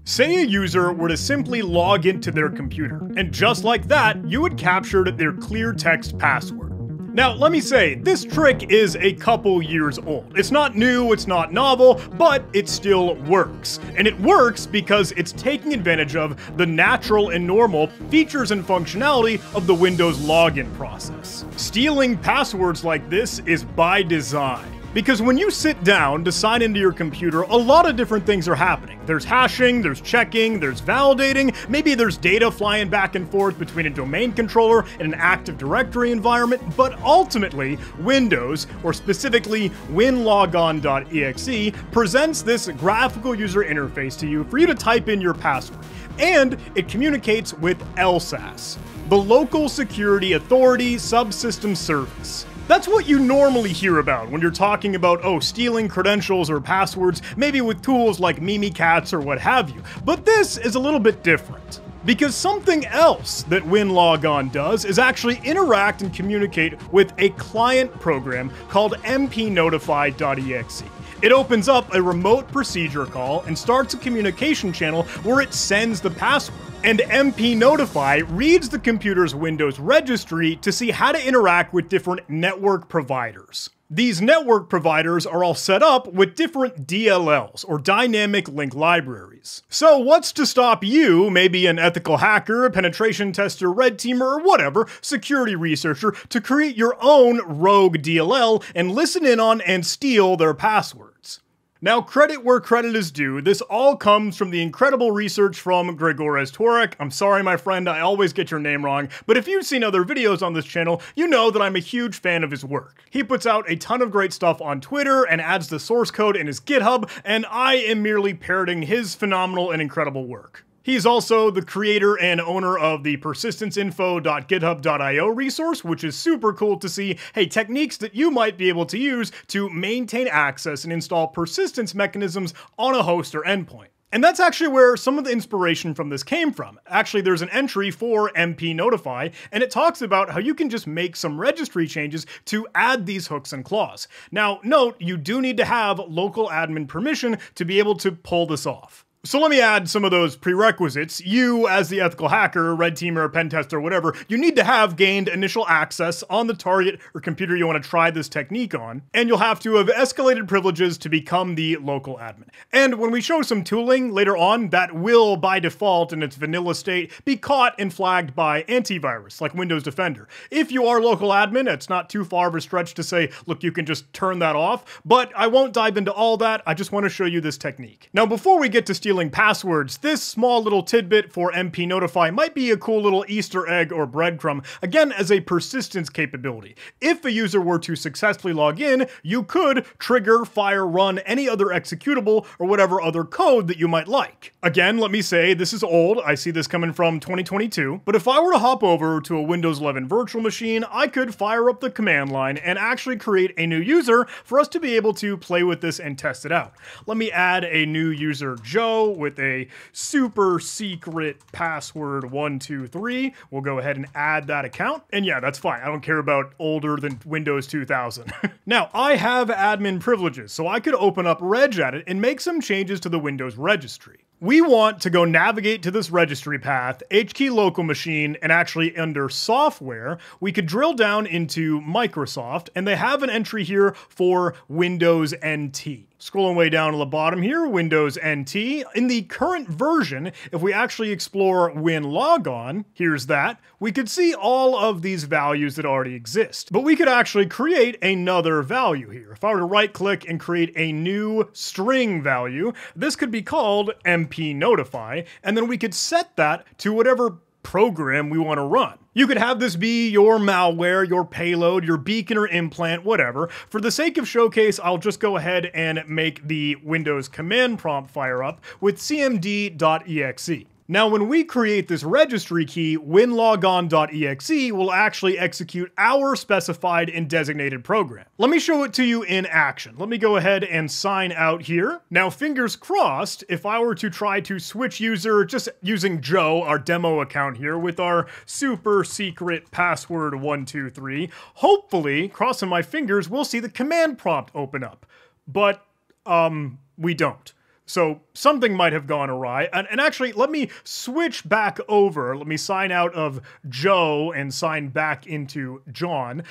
Say a user were to simply log into their computer, and just like that, you had captured their clear text password. Now, let me say, this trick is a couple years old. It's not new, it's not novel, but it still works. And it works because it's taking advantage of the natural and normal features and functionality of the Windows login process. Stealing passwords like this is by design. Because when you sit down to sign into your computer, a lot of different things are happening. There's hashing, there's checking, there's validating, maybe there's data flying back and forth between a domain controller and an Active Directory environment, but ultimately, Windows, or specifically winlogon.exe, presents this graphical user interface to you for you to type in your password. And it communicates with LSAS, the Local Security Authority Subsystem Service. That's what you normally hear about when you're talking about, stealing credentials or passwords, maybe with tools like Mimikatz or what have you. But this is a little bit different. Because something else that WinLogon does is actually interact and communicate with a client program called mpnotify.exe. It opens up a remote procedure call and starts a communication channel where it sends the password. And mpnotify reads the computer's Windows registry to see how to interact with different network providers. These network providers are all set up with different DLLs, or dynamic link libraries. So what's to stop you, maybe an ethical hacker, penetration tester, red teamer, or whatever, security researcher, to create your own rogue DLL and listen in on and steal their passwords? Now, credit where credit is due, this all comes from the incredible research from Gregores Torek. I'm sorry, my friend, I always get your name wrong, but if you've seen other videos on this channel, you know that I'm a huge fan of his work. He puts out a ton of great stuff on Twitter and adds the source code in his GitHub, and I am merely parroting his phenomenal and incredible work. He's also the creator and owner of the persistence.info.github.io resource, which is super cool to see, hey, techniques that you might be able to use to maintain access and install persistence mechanisms on a host or endpoint. And that's actually where some of the inspiration from this came from. Actually, there's an entry for mpnotify, and it talks about how you can just make some registry changes to add these hooks and claws. Now, note, you do need to have local admin permission to be able to pull this off. So let me add some of those prerequisites. You, as the ethical hacker, red teamer, pen tester, whatever, you need to have gained initial access on the target or computer you want to try this technique on, and you'll have to have escalated privileges to become the local admin. And when we show some tooling later on, that will, by default in its vanilla state, be caught and flagged by antivirus, like Windows Defender. If you are local admin, it's not too far of a stretch to say, look, you can just turn that off, but I won't dive into all that, I just want to show you this technique. Now, before we get to stealing passwords, this small little tidbit for mpnotify might be a cool little Easter egg or breadcrumb, again as a persistence capability. If a user were to successfully log in, you could trigger, fire, run any other executable or whatever other code that you might like. Again, let me say, this is old, I see this coming from 2022, but if I were to hop over to a Windows 11 virtual machine, I could fire up the command line and actually create a new user for us to be able to play with this and test it out. Let me add a new user, Joe, with a super secret password 123. We'll go ahead and add that account. And yeah, that's fine. I don't care about older than Windows 2000. Now, I have admin privileges, so I could open up regedit and make some changes to the Windows registry. We want to go navigate to this registry path, HKey local machine, and actually under software, we could drill down into Microsoft, and they have an entry here for Windows NT. Scrolling way down to the bottom here, Windows NT. In the current version, if we actually explore WinLogon, here's that, we could see all of these values that already exist. But we could actually create another value here. If I were to right click and create a new string value, this could be called mpnotify, and then we could set that to whatever program we want to run. You could have this be your malware, your payload, your beacon or implant, whatever. For the sake of showcase, I'll just go ahead and make the Windows command prompt fire up with cmd.exe. Now, when we create this registry key, winlogon.exe will actually execute our specified and designated program. Let me show it to you in action. Let me go ahead and sign out here. Now, fingers crossed, if I were to try to switch user, just using Joe, our demo account here, with our super secret password 123, hopefully, crossing my fingers, we'll see the command prompt open up. But, we don't. So something might have gone awry. And actually, let me switch back over. Let me sign out of Joe and sign back into John,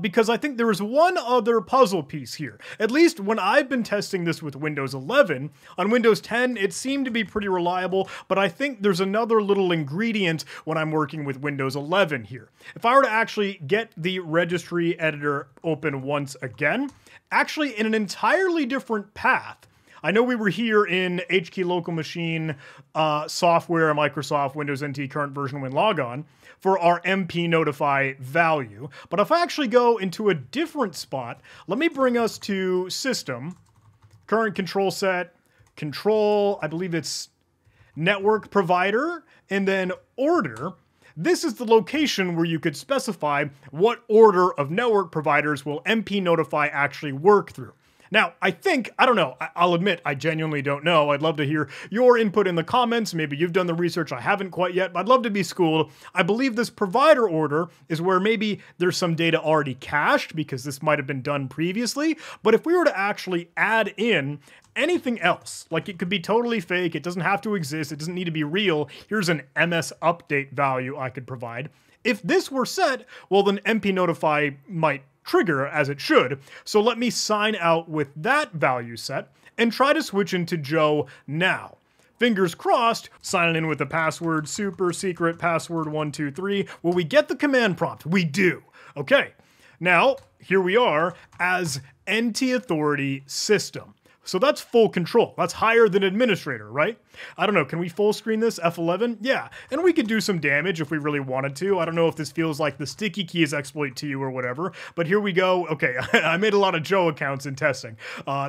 because I think there is one other puzzle piece here. At least when I've been testing this with Windows 11, on Windows 10, it seemed to be pretty reliable, but I think there's another little ingredient when I'm working with Windows 11 here. If I were to actually get the registry editor open once again, actually in an entirely different path. I know we were here in HKey local machine software, Microsoft Windows NT current version WinLogon for our MP notify value. But if I actually go into a different spot, let me bring us to system, current control set, control, I believe it's network provider, and then order. This is the location where you could specify what order of network providers will MP notify actually work through. Now, I don't know, I'll admit, I genuinely don't know. I'd love to hear your input in the comments. Maybe you've done the research, I haven't quite yet, but I'd love to be schooled. I believe this provider order is where maybe there's some data already cached because this might have been done previously. But if we were to actually add in anything else, like it could be totally fake, it doesn't have to exist, it doesn't need to be real, here's an MS update value I could provide. If this were set, well then MP notify might trigger as it should. So let me sign out with that value set and try to switch into Joe now. Fingers crossed, signing in with the password, super secret password 123. Will we get the command prompt? We do. Okay, now here we are as NT Authority system. So that's full control. That's higher than administrator, right? I don't know, can we full screen this, F11? Yeah, and we could do some damage if we really wanted to. I don't know if this feels like the sticky keys exploit to you or whatever, but here we go. Okay, I made a lot of Joe accounts in testing.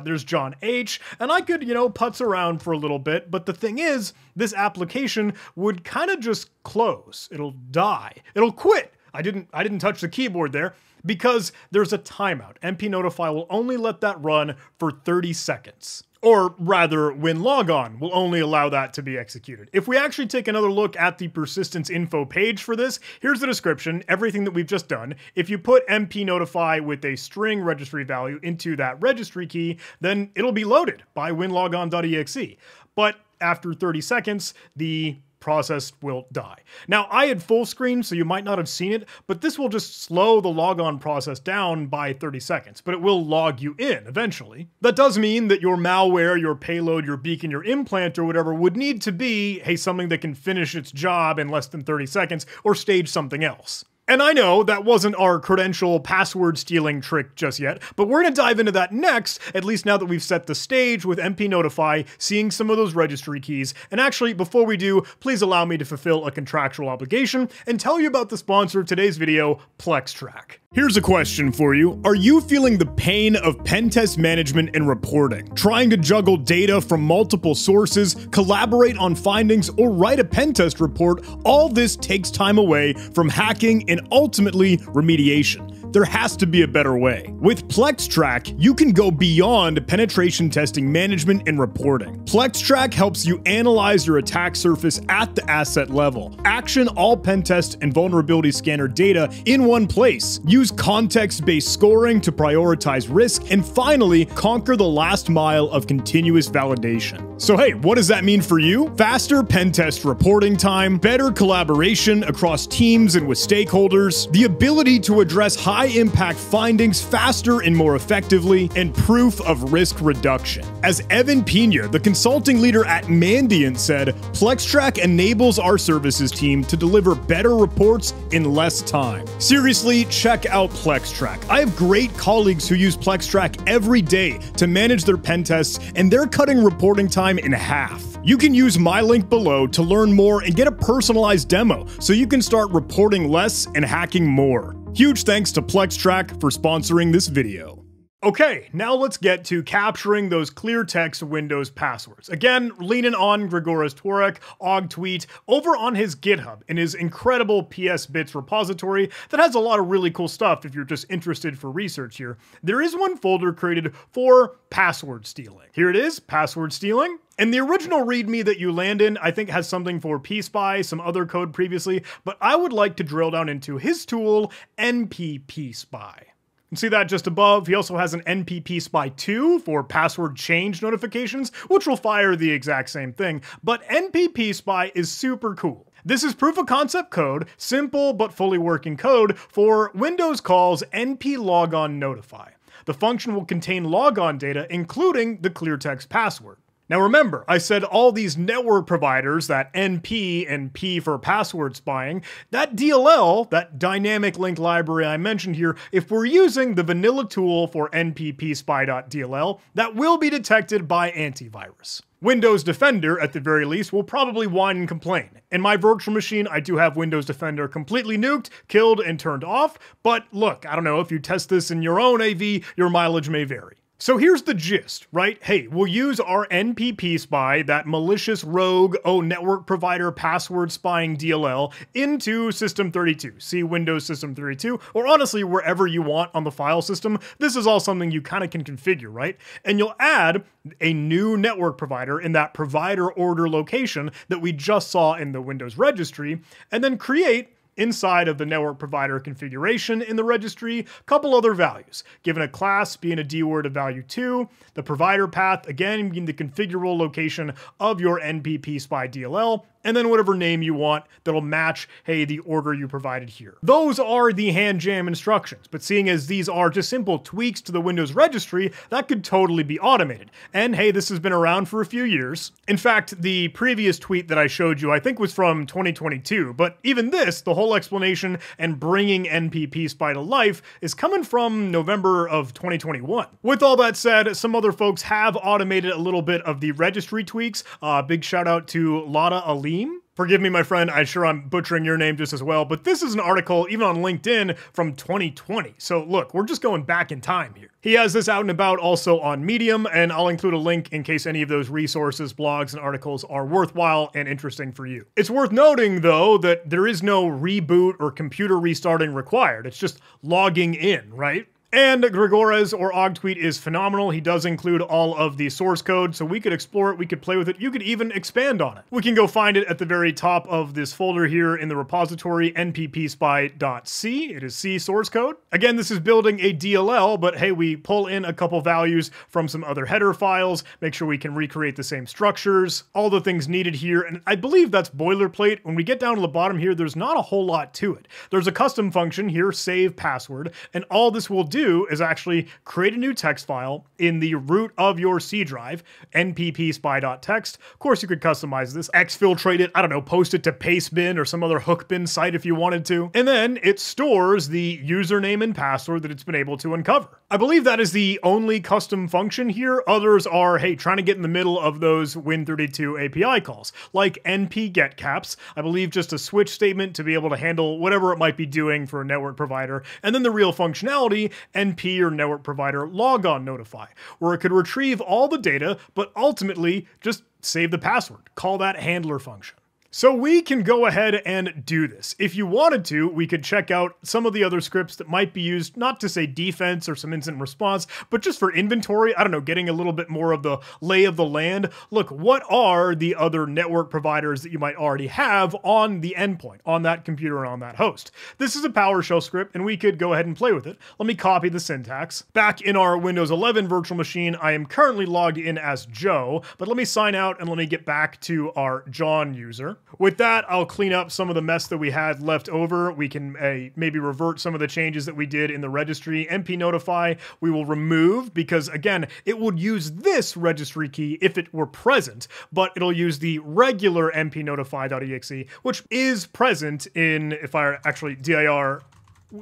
There's John H, and I could, putz around for a little bit, but the thing is, this application would kind of just close. It'll die. It'll quit. I didn't touch the keyboard there, because there's a timeout. MP notify will only let that run for 30 seconds. Or rather, WinLogon will only allow that to be executed. If we actually take another look at the persistence info page for this, here's the description, everything that we've just done. If you put MP notify with a string registry value into that registry key, then it'll be loaded by winlogon.exe. But after 30 seconds, the process will die. Now, I had full screen, so you might not have seen it, but this will just slow the logon process down by 30 seconds, but it will log you in eventually. That does mean that your malware, your payload, your beacon, your implant, or whatever would need to be, hey, something that can finish its job in less than 30 seconds, or stage something else. And I know that wasn't our credential password stealing trick just yet, but we're going to dive into that next, at least now that we've set the stage with MP Notify, seeing some of those registry keys. And actually, before we do, please allow me to fulfill a contractual obligation and tell you about the sponsor of today's video, PlexTrack. Here's a question for you. Are you feeling the pain of pen test management and reporting? Trying to juggle data from multiple sources, collaborate on findings, or write a pen test report? All this takes time away from hacking and ultimately remediation. There has to be a better way. With PlexTrack, you can go beyond penetration testing management and reporting. PlexTrack helps you analyze your attack surface at the asset level, action all pen test and vulnerability scanner data in one place, use context-based scoring to prioritize risk, and finally, conquer the last mile of continuous validation. So hey, what does that mean for you? Faster pen test reporting time, better collaboration across teams and with stakeholders, the ability to address high-impact findings faster and more effectively, and proof of risk reduction. As Evan Pena, the consulting leader at Mandiant, said, PlexTrack enables our services team to deliver better reports in less time. Seriously, check out PlexTrack. I have great colleagues who use PlexTrack every day to manage their pen tests, and they're cutting reporting time in half. You can use my link below to learn more and get a personalized demo so you can start reporting less and hacking more. Huge thanks to PlexTrack for sponsoring this video. Okay, now let's get to capturing those clear text Windows passwords. Again, leaning on Grigoris Tworek, Og Tweet, over on his GitHub in his incredible PS Bits repository that has a lot of really cool stuff if you're just interested for research here. There is one folder created for password stealing. Here it is, password stealing. And the original README that you land in, I think, has something for PSpy, some other code previously, but I would like to drill down into his tool, NPPSpy. You see that just above. He also has an NPP Spy 2 for password change notifications, which will fire the exact same thing, but NPP Spy is super cool. This is proof of concept code, simple but fully working code for Windows calls np logon notify. The function will contain logon data, including the clear text password. Now remember, I said all these network providers, that NP and P for password spying, that DLL, that dynamic link library I mentioned here, if we're using the vanilla tool for nppspy.dll, that will be detected by antivirus. Windows Defender, at the very least, will probably whine and complain. In my virtual machine, I do have Windows Defender completely nuked, killed, and turned off, but look, I don't know, if you test this in your own AV, your mileage may vary. So here's the gist, right? Hey, we'll use our NPP spy, that malicious rogue, network provider password spying DLL, into System32. See Windows System32, or honestly, wherever you want on the file system. This is all something you kind of can configure, right? And you'll add a new network provider in that provider order location that we just saw in the Windows registry, and then create inside of the network provider configuration in the registry, a couple other values. Given a class being a dword of value 2, the provider path, again, being the configurable location of your NPP spy DLL, and then whatever name you want that'll match, hey, the order you provided here. Those are the hand jam instructions, but seeing as these are just simple tweaks to the Windows registry, that could totally be automated. And hey, this has been around for a few years. In fact, the previous tweet that I showed you, I think was from 2022, but even this, the whole explanation and bringing NPP spy to life, is coming from November of 2021. With all that said, some other folks have automated a little bit of the registry tweaks. Big shout out to Lada Alim. Forgive me, my friend, I'm sure I'm butchering your name just as well, but this is an article even on LinkedIn from 2020. So look, we're just going back in time here. He has this out and about also on Medium, and I'll include a link in case any of those resources, blogs, and articles are worthwhile and interesting for you. It's worth noting, though, that there is no reboot or computer restarting required. It's just logging in, right? And Gregor's or Ogtweet is phenomenal. He does include all of the source code, so we could explore it, we could play with it, you could even expand on it. We can go find it at the very top of this folder here in the repository, nppspy.c. It is C source code. Again, this is building a DLL, but hey, we pull in a couple values from some other header files, make sure we can recreate the same structures, all the things needed here, and I believe that's boilerplate. When we get down to the bottom here, there's not a whole lot to it. There's a custom function here, save password, and all this will do is actually create a new text file in the root of your C drive, nppspy.txt. Of course, you could customize this, exfiltrate it, I don't know, post it to Pastebin or some other Hookbin site if you wanted to. And then it stores the username and password that it's been able to uncover. I believe that is the only custom function here. Others are, hey, trying to get in the middle of those Win32 API calls, like npgetcaps. I believe just a switch statement to be able to handle whatever it might be doing for a network provider. And then the real functionality, NP or network provider logon notify, where it could retrieve all the data, but ultimately just save the password. Call that handler function. So we can go ahead and do this. If you wanted to, we could check out some of the other scripts that might be used, not to say defense or some incident response, but just for inventory. I don't know, getting a little bit more of the lay of the land. Look, what are the other network providers that you might already have on the endpoint, on that computer and on that host? This is a PowerShell script, and we could go ahead and play with it. Let me copy the syntax. Back in our Windows 11 virtual machine, I am currently logged in as Joe, but let me sign out and let me get back to our John user. With that, I'll clean up some of the mess that we had left over. We can maybe revert some of the changes that we did in the registry. np notify, we will remove, because again, it would use this registry key if it were present, but it'll use the regular np notify.exe, which is present in, if I actually dir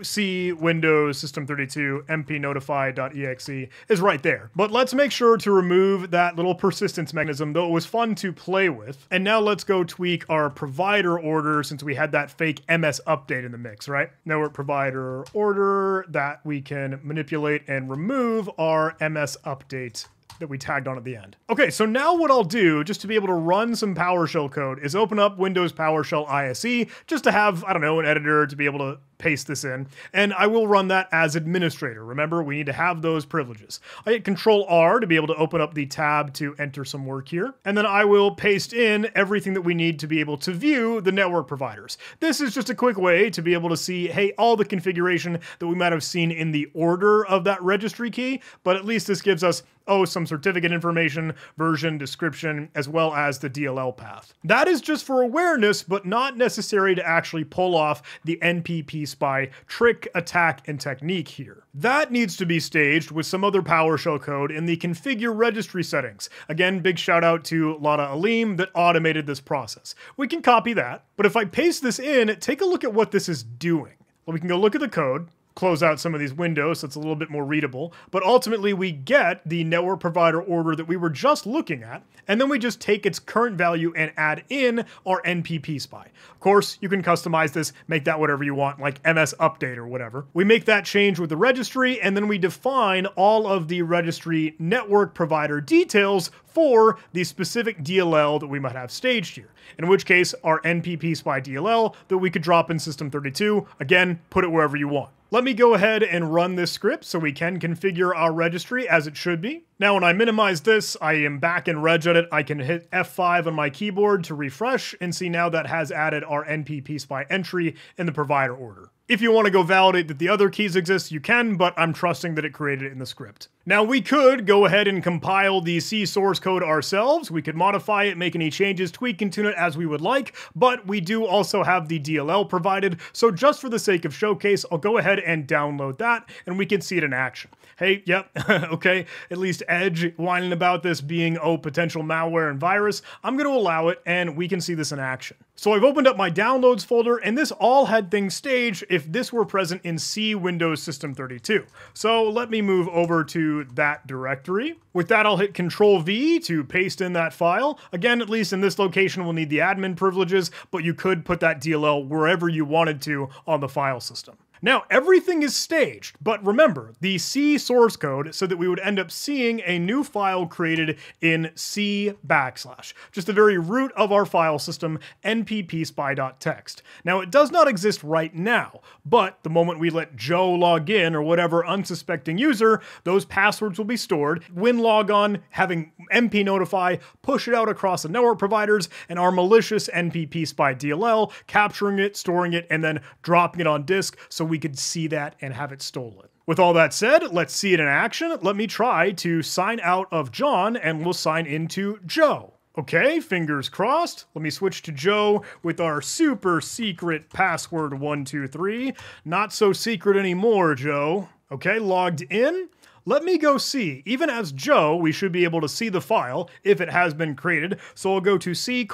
C Windows System32 np notify.exe is right there. But let's make sure to remove that little persistence mechanism, though it was fun to play with. And now let's go tweak our provider order, since we had that fake MS update in the mix, right? Network provider order that we can manipulate and remove our MS update that we tagged on at the end. Okay, so now what I'll do, just to be able to run some PowerShell code, is open up Windows PowerShell ISE, just to have, I don't know, an editor to be able to paste this in, and I will run that as administrator. Remember, we need to have those privileges. I hit Control R to be able to open up the tab to enter some work here, and then I will paste in everything that we need to be able to view the network providers. This is just a quick way to be able to see, hey, all the configuration that we might have seen in the order of that registry key, but at least this gives us some certificate information, version, description, as well as the DLL path. That is just for awareness, but not necessary to actually pull off the NPP spy trick, attack, and technique here. That needs to be staged with some other PowerShell code in the configure registry settings. Again, big shout out to Lada Aleem that automated this process. We can copy that, but if I paste this in, take a look at what this is doing. Well, we can go look at the code, close out some of these windows so it's a little bit more readable, but ultimately we get the network provider order that we were just looking at, and then we just take its current value and add in our NPP spy. Of course, you can customize this, make that whatever you want, like MS update or whatever. We make that change with the registry, and then we define all of the registry network provider details for the specific DLL that we might have staged here. In which case, our NPP spy DLL that we could drop in System32, again, put it wherever you want. Let me go ahead and run this script so we can configure our registry as it should be. Now, when I minimize this, I am back in regedit. I can hit F5 on my keyboard to refresh and see now that has added our NPP spy entry in the provider order. If you want to go validate that the other keys exist, you can, but I'm trusting that it created it in the script. Now, we could go ahead and compile the C source code ourselves. We could modify it, make any changes, tweak and tune it as we would like, but we do also have the DLL provided. So just for the sake of showcase, I'll go ahead and download that and we can see it in action. Hey, yep, okay, at least Edge whining about this being, potential malware and virus. I'm going to allow it and we can see this in action. So I've opened up my downloads folder and this all had things staged if this were present in C Windows System 32. So let me move over to that directory. With that, I'll hit Control V to paste in that file. Again, at least in this location, we'll need the admin privileges, but you could put that DLL wherever you wanted to on the file system. Now, everything is staged, but remember, the C source code said that we would end up seeing a new file created in C /, just the very root of our file system, nppspy.txt. Now, it does not exist right now, but the moment we let Joe log in or whatever unsuspecting user, those passwords will be stored. When log on, having MP notify, push it out across the network providers, and our malicious NPP spy DLL capturing it, storing it, and then dropping it on disk so we could see that and have it stolen. With all that said, let's see it in action. Let me try to sign out of John and we'll sign into Joe. Okay, fingers crossed. Let me switch to Joe with our super secret password 123. Not so secret anymore, Joe. Okay, logged in. Let me go see. Even as Joe, we should be able to see the file if it has been created. So I'll go to C://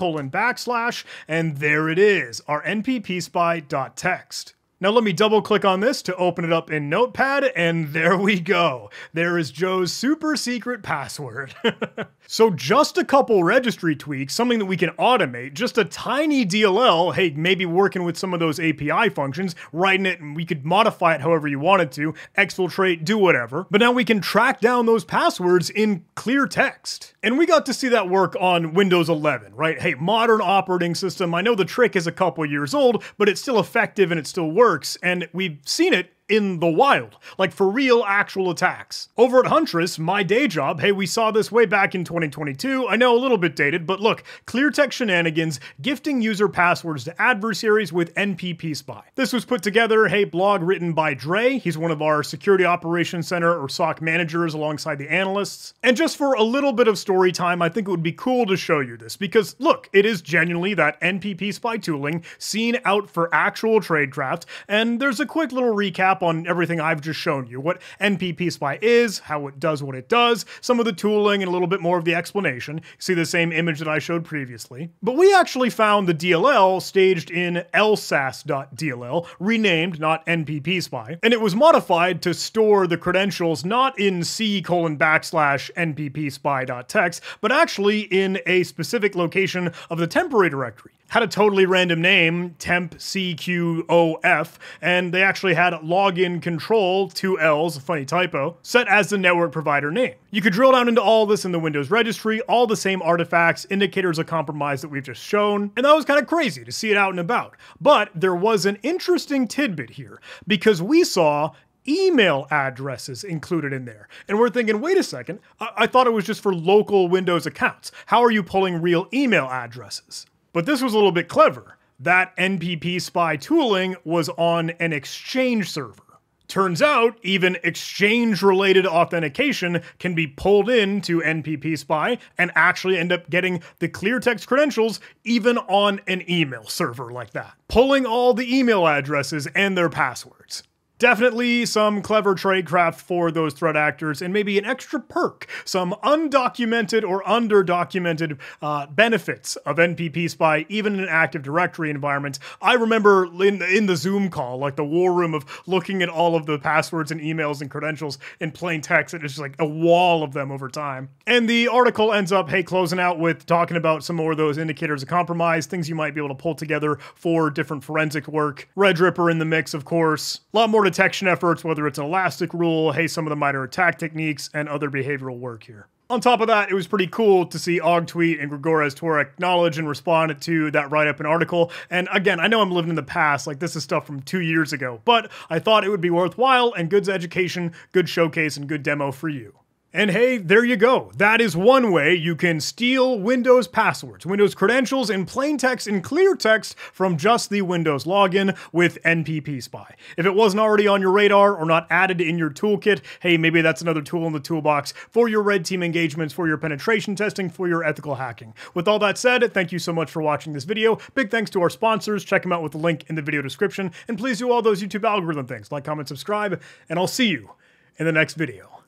and there it is, our nppspy.txt. Now let me double click on this to open it up in Notepad, and there we go. There is Joe's super secret password. So just a couple registry tweaks, something that we can automate, just a tiny DLL, hey, maybe working with some of those API functions, writing it, and we could modify it however you wanted to, exfiltrate, do whatever. But now we can track down those passwords in clear text. And we got to see that work on Windows 11, right? Hey, modern operating system. I know the trick is a couple years old, but it's still effective and it still works. And we've seen it in the wild, like for real actual attacks. Over at Huntress, my day job, hey, we saw this way back in 2022. I know a little bit dated, but look, clear text shenanigans, gifting user passwords to adversaries with NPP spy. This was put together, hey, blog written by Dre. He's one of our Security Operations Center or SOC managers alongside the analysts. And just for a little bit of story time, I think it would be cool to show you this because look, it is genuinely that NPP spy tooling seen out for actual tradecraft. And there's a quick little recap on everything I've just shown you, what NPP spy is, how it does what it does, some of the tooling, and a little bit more of the explanation. See the same image that I showed previously. But we actually found the DLL staged in lsas.dll, renamed, not NPP spy, and it was modified to store the credentials not in C:// nppspy.txt, but actually in a specific location of the temporary directory. had a totally random name, tempcqof, and they actually had login control, 2 L's, a funny typo, set as the network provider name. You could drill down into all this in the Windows registry, all the same artifacts, indicators of compromise that we've just shown, and that was kind of crazy to see it out and about. But there was an interesting tidbit here, because we saw email addresses included in there. And we're thinking, wait a second, I thought it was just for local Windows accounts. How are you pulling real email addresses? But this was a little bit clever. That NPP spy tooling was on an Exchange server. Turns out, even Exchange-related authentication can be pulled into NPP spy and actually end up getting the clear text credentials even on an email server like that. Pulling all the email addresses and their passwords. Definitely some clever tradecraft for those threat actors, and maybe an extra perk, some undocumented or underdocumented benefits of NPP spy, even in an Active Directory environment. I remember in the Zoom call, like the war room of looking at all of the passwords and emails and credentials in plain text, and it's just like a wall of them over time. And the article ends up, hey, closing out with talking about some more of those indicators of compromise, things you might be able to pull together for different forensic work. Red Ripper in the mix, of course. A lot more detection efforts, whether it's an elastic rule, hey, some of the minor attack techniques, and other behavioral work here. On top of that, it was pretty cool to see Ogtweet and Grigorez Torek acknowledge and respond to that write-up and article. And again, I know I'm living in the past, like this is stuff from 2 years ago, but I thought it would be worthwhile and good education, good showcase, and good demo for you. And hey, there you go. That is one way you can steal Windows passwords, Windows credentials in plain text and clear text from just the Windows login with NPP spy. If it wasn't already on your radar or not added in your toolkit, hey, maybe that's another tool in the toolbox for your red team engagements, for your penetration testing, for your ethical hacking. With all that said, thank you so much for watching this video. Big thanks to our sponsors. Check them out with the link in the video description. And please do all those YouTube algorithm things, like, comment, subscribe, and I'll see you in the next video.